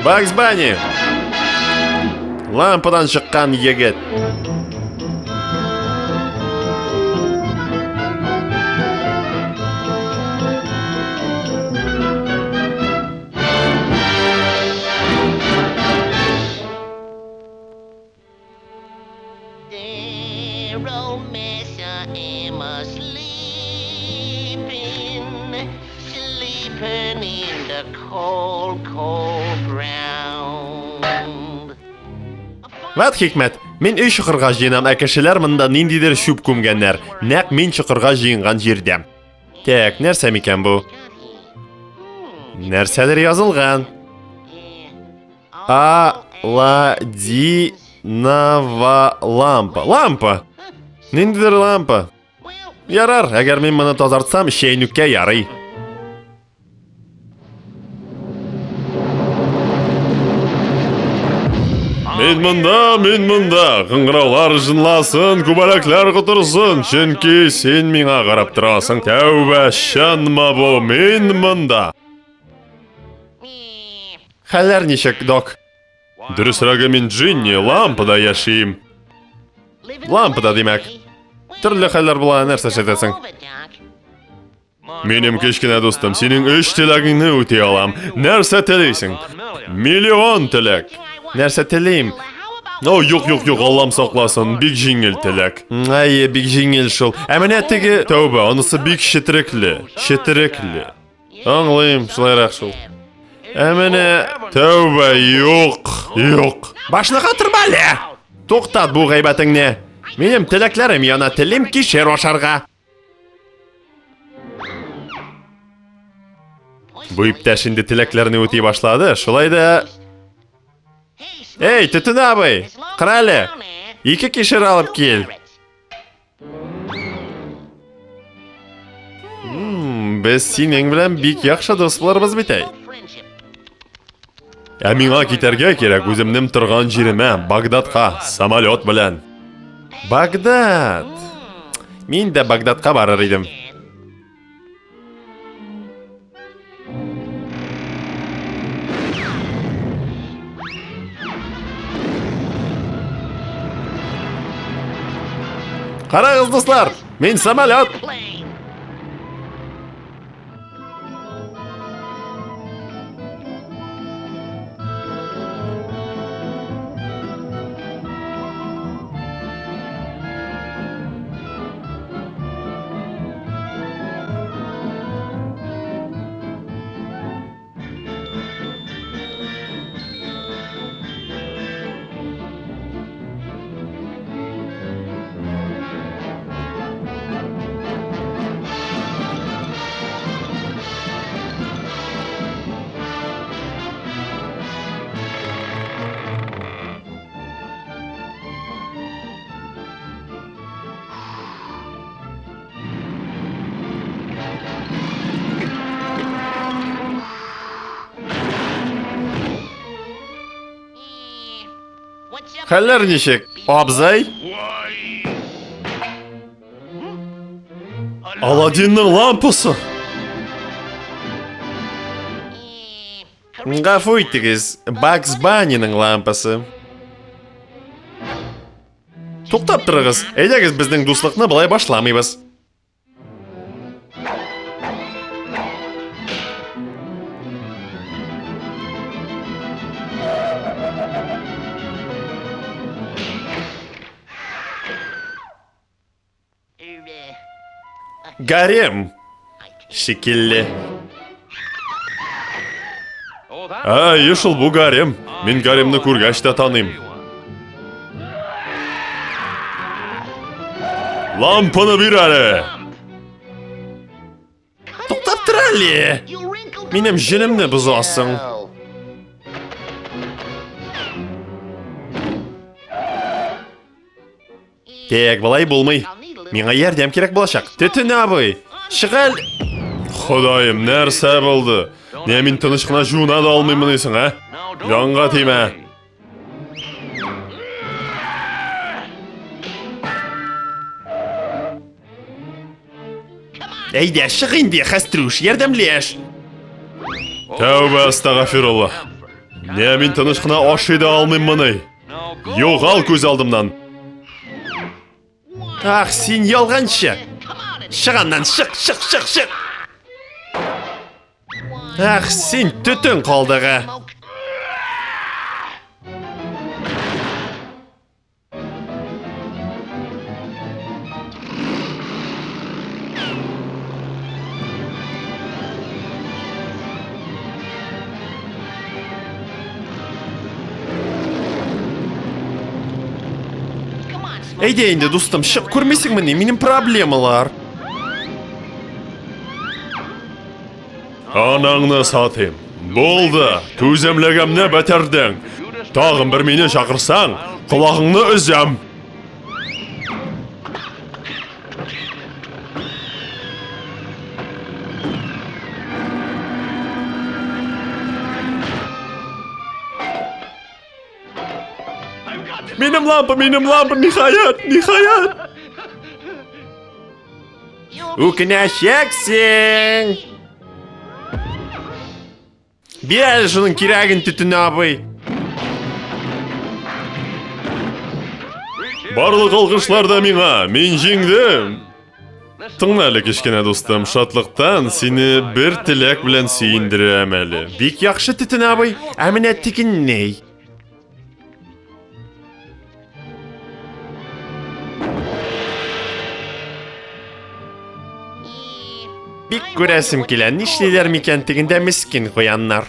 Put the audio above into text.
Bugs Bunny. Лампадан шыққан егет. Вәт хикмәт, мен үй шықырға жиынам, әкешелер мұнда ниндейдер шүп көмгеннер. Нәк мен шықырға жиынған жердем. Тек, нәрсә мекен бұл? Нәрсәлер язылған? Аладдинова лампа. Лампа? Ниндейдер лампа? Ярар, әгер мен мұны тазартсам, шейнүккә ярый. Мен мұнда, қыңғыраулар жынласын, көбәләкләр құтырсын, чөнки сен миңа қарап тұрасың. Тәубә, шанма бұ, мен мұнда. Хәлләр ничек, док? Дөресрәге мен Джинни лампада яшим. Лампада демәк. Төрле хәлләр була, нәрсә эшләтәсең? Минем кечкенә дустым, синең 3 теләгеңне үти алам. Нәрсә телисең? Миллион теләк. Нәрсә телим? Юк, Аллам сакласын, бик җиңел теләк. Ай, бик җиңел шул. Ә менә теге тәүбә, анысы бик четерекле. Аңлыйм, шулайрак шул. Ә менә тәүбә, юк. Башныга торма әле. Туктат бу гайбәтеңне. Минем теләкләрем яна, телим кишер ашарга. Бу иптәш инде теләкләрне үти башлады. Шулай да Эй, Төтен абый, кырале, 2 кишер алып кил. Без синең белән бик яхшы дус булырбыз бит әй. Ә миңа китәргә кирәк, үземнең торган җиремә, Багдадка, самолет белән. Багдад. Мин дә Багдадка барыр идем. Карагыз, дуслар, мен самолет. Хәлләр ничек, абзай? Аладдинның лампасы. Гафу итегез, Bugs Bunny'ның лампасы. Туктап торыгыз, әйдәгез безнең дуслыкны былай башламыйбыз. Гарем. Шикелле. Ешыл бу гарем. Мин гаремны күргәч тә таныйм. Лампаны бир әле. Туктап тор әле. Минем җенемне бозасың. Тек, былай булмый. Миңа ярдәм кирәк булачак. Төтен абый, чыгал. Ходаем, нәрсә булды? Не мин тыныч кына жуына да алмыймын дисең, а? Янга тимә. Әйдә, чык инде, хәстрүш, ярдәмләш. Тәүбә, астагфируллах. Не, мин тыныч кына ашый да алмыйм моны. Югал күз алдымнан. Ах, син ялганчы. Чыганнан чык. Ах, син төтөн калдыгы. Әйдә инде, дустым, чык, күрмисеңме ни, минем проблемалар. Анаңны сатыйм. Булды, түземлегемне бетердең. Тагын бер мине чакырсаң, колагыңны өзәм. Минем лампа, нихаят. Үкенәчәксең. Бер шуның кирәген төтен абый. Барлык алкышлар да миңа, мин җиңдем. Тыңла әле, кечкенә дустым, шатлыктан сине бер теләк белән сөендерәм әле. Бик яхшы төтен абый, ә менә тикенней. Бик күрәсем килә, нишлиләр микән тегендә мискин куяннар.